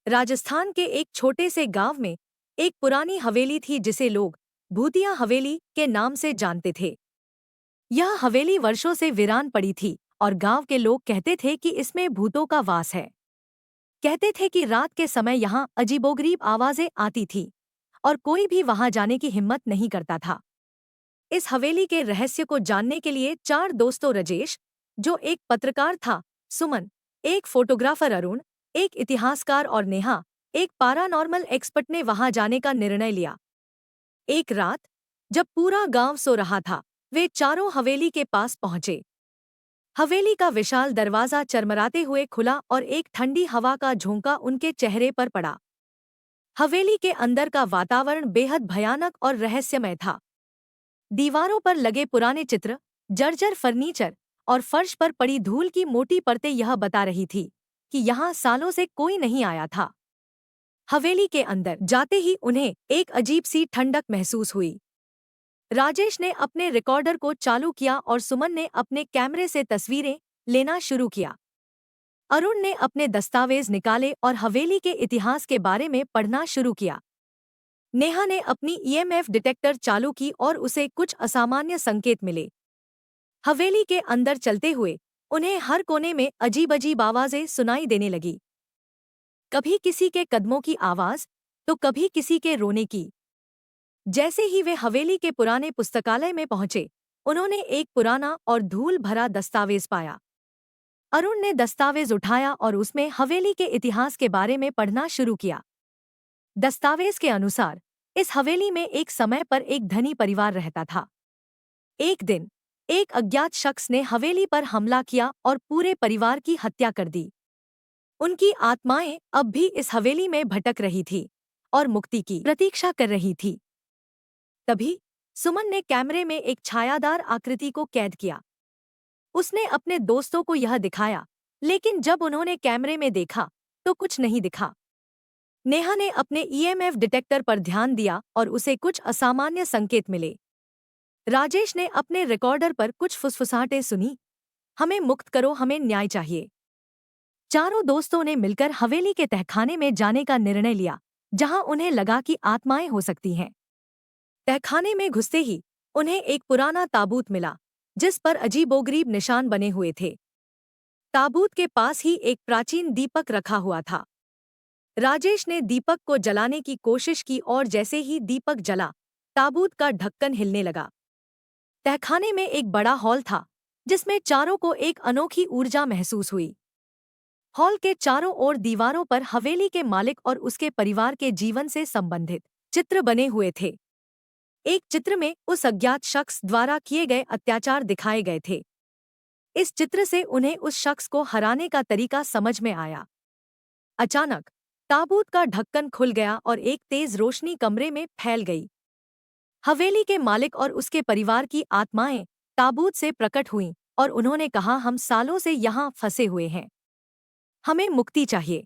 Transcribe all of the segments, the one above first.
राजस्थान के एक छोटे से गांव में एक पुरानी हवेली थी जिसे लोग भूतिया हवेली के नाम से जानते थे। यह हवेली वर्षों से वीरान पड़ी थी और गांव के लोग कहते थे कि इसमें भूतों का वास है। कहते थे कि रात के समय यहाँ अजीबोगरीब आवाजें आती थी और कोई भी वहां जाने की हिम्मत नहीं करता था। इस हवेली के रहस्य को जानने के लिए चार दोस्तों राजेश, जो एक पत्रकार था, सुमन, एक फोटोग्राफर अरुण, एक इतिहासकार और नेहा, एक पैरानॉर्मल एक्सपर्ट ने वहां जाने का निर्णय लिया। एक रात जब पूरा गांव सो रहा था, वे चारों हवेली के पास पहुंचे। हवेली का विशाल दरवाजा चरमराते हुए खुला और एक ठंडी हवा का झोंका उनके चेहरे पर पड़ा। हवेली के अंदर का वातावरण बेहद भयानक और रहस्यमय था। दीवारों पर लगे पुराने चित्र, जर्जर फर्नीचर और फर्श पर पड़ी धूल की मोटी परतें यह बता रही थी कि यहाँ सालों से कोई नहीं आया था। हवेली के अंदर जाते ही उन्हें एक अजीब सी ठंडक महसूस हुई। राजेश ने अपने रिकॉर्डर को चालू किया और सुमन ने अपने कैमरे से तस्वीरें लेना शुरू किया। अरुण ने अपने दस्तावेज निकाले और हवेली के इतिहास के बारे में पढ़ना शुरू किया। नेहा ने अपनी ईएमएफ डिटेक्टर चालू की और उसे कुछ असामान्य संकेत मिले। हवेली के अंदर चलते हुए उन्हें हर कोने में अजीब अजीब आवाजें सुनाई देने लगी। कभी किसी के कदमों की आवाज तो कभी किसी के रोने की। जैसे ही वे हवेली के पुराने पुस्तकालय में पहुंचे, उन्होंने एक पुराना और धूल भरा दस्तावेज पाया। अरुण ने दस्तावेज उठाया और उसमें हवेली के इतिहास के बारे में पढ़ना शुरू किया। दस्तावेज के अनुसार इस हवेली में एक समय पर एक धनी परिवार रहता था। एक दिन एक अज्ञात शख्स ने हवेली पर हमला किया और पूरे परिवार की हत्या कर दी। उनकी आत्माएं अब भी इस हवेली में भटक रही थी और मुक्ति की प्रतीक्षा कर रही थी। तभी सुमन ने कैमरे में एक छायादार आकृति को कैद किया। उसने अपने दोस्तों को यह दिखाया, लेकिन जब उन्होंने कैमरे में देखा तो कुछ नहीं दिखा। नेहा ने अपने ईएमएफ डिटेक्टर पर ध्यान दिया और उसे कुछ असामान्य संकेत मिले। राजेश ने अपने रिकॉर्डर पर कुछ फुसफुसाहटें सुनी, हमें मुक्त करो, हमें न्याय चाहिए। चारों दोस्तों ने मिलकर हवेली के तहखाने में जाने का निर्णय लिया, जहां उन्हें लगा कि आत्माएं हो सकती हैं। तहखाने में घुसते ही उन्हें एक पुराना ताबूत मिला, जिस पर अजीबोगरीब निशान बने हुए थे। ताबूत के पास ही एक प्राचीन दीपक रखा हुआ था। राजेश ने दीपक को जलाने की कोशिश की और जैसे ही दीपक जला, ताबूत का ढक्कन हिलने लगा। तहखाने में एक बड़ा हॉल था, जिसमें चारों को एक अनोखी ऊर्जा महसूस हुई। हॉल के चारों ओर दीवारों पर हवेली के मालिक और उसके परिवार के जीवन से संबंधित चित्र बने हुए थे। एक चित्र में उस अज्ञात शख्स द्वारा किए गए अत्याचार दिखाए गए थे। इस चित्र से उन्हें उस शख्स को हराने का तरीका समझ में आया। अचानक ताबूत का ढक्कन खुल गया और एक तेज रोशनी कमरे में फैल गई। हवेली के मालिक और उसके परिवार की आत्माएं ताबूत से प्रकट हुईं और उन्होंने कहा, हम सालों से यहाँ फंसे हुए हैं, हमें मुक्ति चाहिए।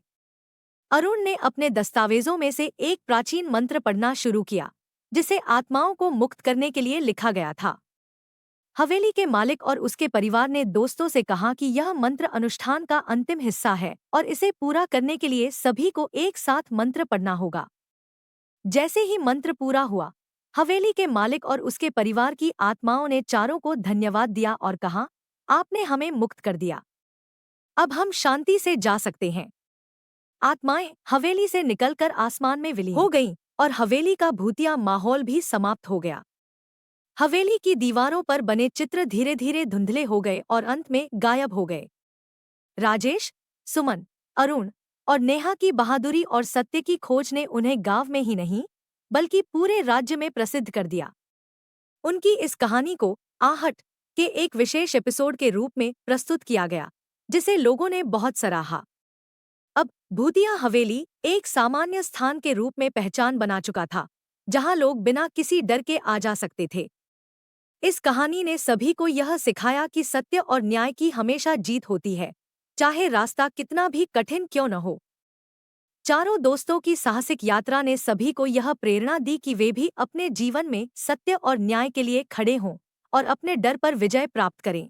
अरुण ने अपने दस्तावेजों में से एक प्राचीन मंत्र पढ़ना शुरू किया, जिसे आत्माओं को मुक्त करने के लिए लिखा गया था। हवेली के मालिक और उसके परिवार ने दोस्तों से कहा कि यह मंत्र अनुष्ठान का अंतिम हिस्सा है और इसे पूरा करने के लिए सभी को एक साथ मंत्र पढ़ना होगा। जैसे ही मंत्र पूरा हुआ, हवेली के मालिक और उसके परिवार की आत्माओं ने चारों को धन्यवाद दिया और कहा, आपने हमें मुक्त कर दिया, अब हम शांति से जा सकते हैं। आत्माएं हवेली से निकलकर आसमान में विलीन हो गईं और हवेली का भूतिया माहौल भी समाप्त हो गया। हवेली की दीवारों पर बने चित्र धीरे धीरे धुंधले हो गए और अंत में गायब हो गए। राजेश, सुमन, अरुण और नेहा की बहादुरी और सत्य की खोज ने उन्हें गांव में ही नहीं बल्कि पूरे राज्य में प्रसिद्ध कर दिया। उनकी इस कहानी को आहट के एक विशेष एपिसोड के रूप में प्रस्तुत किया गया, जिसे लोगों ने बहुत सराहा। अब भूतिया हवेली एक सामान्य स्थान के रूप में पहचान बना चुका था, जहां लोग बिना किसी डर के आ जा सकते थे। इस कहानी ने सभी को यह सिखाया कि सत्य और न्याय की हमेशा जीत होती है, चाहे रास्ता कितना भी कठिन क्यों न हो। चारों दोस्तों की साहसिक यात्रा ने सभी को यह प्रेरणा दी कि वे भी अपने जीवन में सत्य और न्याय के लिए खड़े हों और अपने डर पर विजय प्राप्त करें।